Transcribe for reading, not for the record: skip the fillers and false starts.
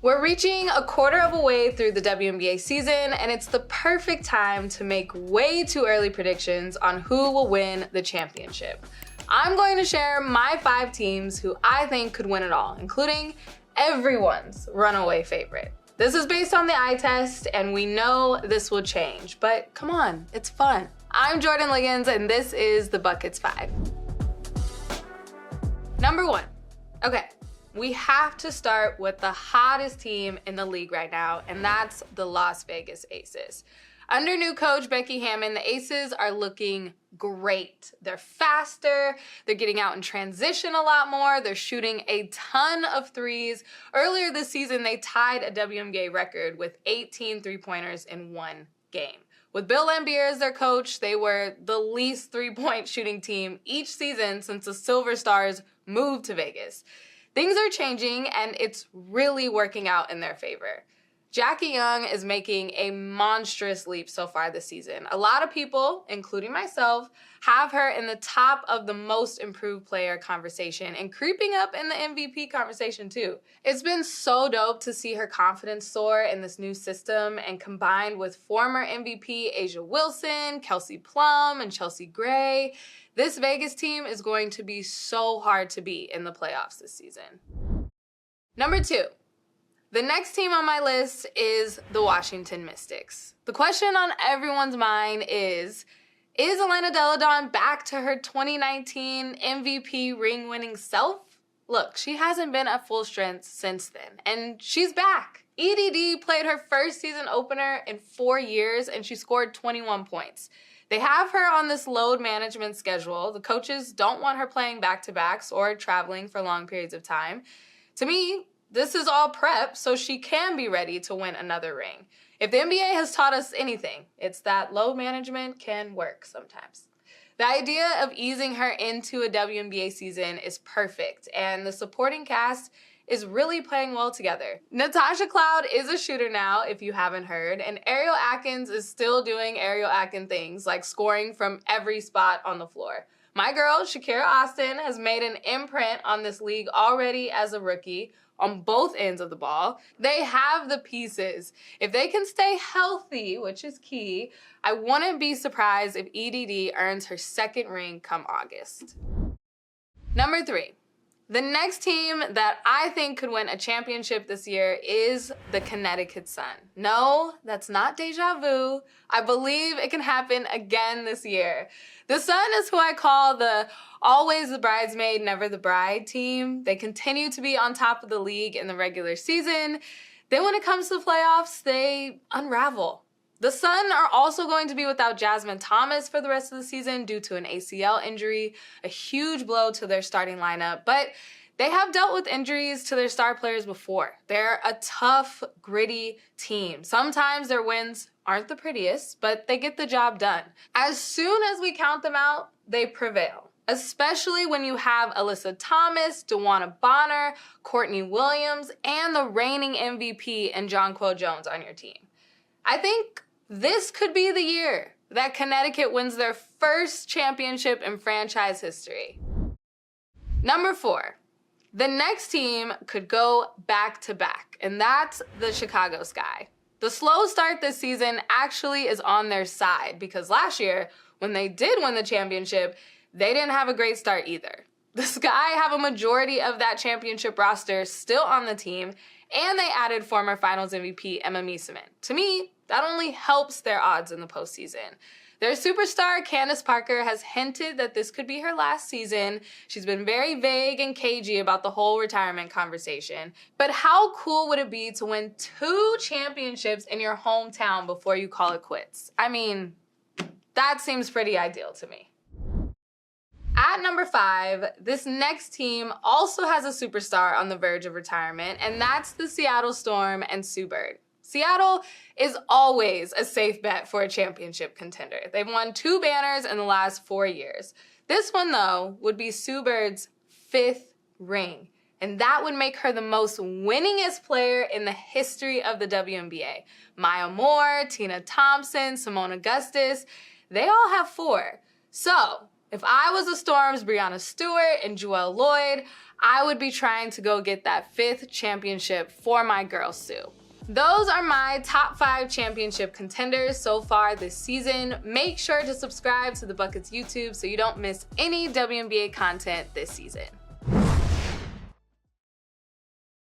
We're reaching a quarter of a way through the WNBA season, and it's the perfect time to make way too early predictions on who will win the championship. I'm going to share my 5 teams who I think could win it all, including everyone's runaway favorite. This is based on the eye test, and we know this will change, but come on, it's fun. I'm Jordan Ligons, and this is the Buckets 5. Number 1. Okay. We have to start with the hottest team in the league right now, and that's the Las Vegas Aces. Under new coach Becky Hammon, the Aces are looking great. They're faster, they're getting out in transition a lot more, they're shooting a ton of threes. Earlier this season, they tied a WNBA record with 18 three-pointers in one game. With Bill Laimbeer as their coach, they were the least three-point shooting team each season since the Silver Stars moved to Vegas. Things are changing, and it's really working out in their favor. Jackie Young is making a monstrous leap so far this season. A lot of people, including myself, have her in the top of the most improved player conversation and creeping up in the MVP conversation too. It's been so dope to see her confidence soar in this new system, and combined with former MVP A'ja Wilson, Kelsey Plum, and Chelsea Gray, this Vegas team is going to be so hard to beat in the playoffs this season. Number 2. The next team on my list is the Washington Mystics. The question on everyone's mind is Elena Delle Donne back to her 2019 MVP ring-winning self? Look, she hasn't been at full strength since then, and she's back. EDD played her first season opener in 4 years, and she scored 21 points. They have her on this load management schedule. The coaches don't want her playing back-to-backs or traveling for long periods of time. To me, this is all prep so she can be ready to win another ring. If the NBA has taught us anything, it's that load management can work sometimes. The idea of easing her into a WNBA season is perfect, and the supporting cast is really playing well together. Natasha Cloud is a shooter now, if you haven't heard, and Ariel Atkins is still doing Ariel Atkins things, like scoring from every spot on the floor. My girl, Shakira Austin, has made an imprint on this league already as a rookie on both ends of the ball. They have the pieces. If they can stay healthy, which is key, I wouldn't be surprised if EDD earns her second ring come August. Number 3. The next team that I think could win a championship this year is the Connecticut Sun. No, that's not deja vu. I believe it can happen again this year. The Sun is who I call the always the bridesmaid, never the bride team. They continue to be on top of the league in the regular season. Then when it comes to the playoffs, they unravel. The Sun are also going to be without Jasmine Thomas for the rest of the season due to an ACL injury, a huge blow to their starting lineup, but they have dealt with injuries to their star players before. They're a tough, gritty team. Sometimes their wins aren't the prettiest, but they get the job done. As soon as we count them out, they prevail, especially when you have Alyssa Thomas, DeWanna Bonner, Courtney Williams, and the reigning MVP and Jonquel Jones on your team. I think this could be the year that Connecticut wins their first championship in franchise history. Number 4. The next team could go back-to-back, and that's the Chicago Sky. The slow start this season actually is on their side because last year, when they did win the championship, they didn't have a great start either. The Sky have a majority of that championship roster still on the team, and they added former Finals MVP Emma Meesseman. To me, that only helps their odds in the postseason. Their superstar, Candace Parker, has hinted that this could be her last season. She's been very vague and cagey about the whole retirement conversation. But how cool would it be to win 2 championships in your hometown before you call it quits? I mean, that seems pretty ideal to me. At number 5, this next team also has a superstar on the verge of retirement, and that's the Seattle Storm and Sue Bird. Seattle is always a safe bet for a championship contender. They've won 2 banners in the last 4 years. This one, though, would be Sue Bird's 5th ring, and that would make her the most winningest player in the history of the WNBA. Maya Moore, Tina Thompson, Simone Augustus, they all have 4. So, if I was the Storm's Breanna Stewart and Joelle Lloyd, I would be trying to go get that 5th championship for my girl Sue. Those are my top 5 championship contenders so far this season. Make sure to subscribe to the Buckets YouTube so you don't miss any WNBA content this season.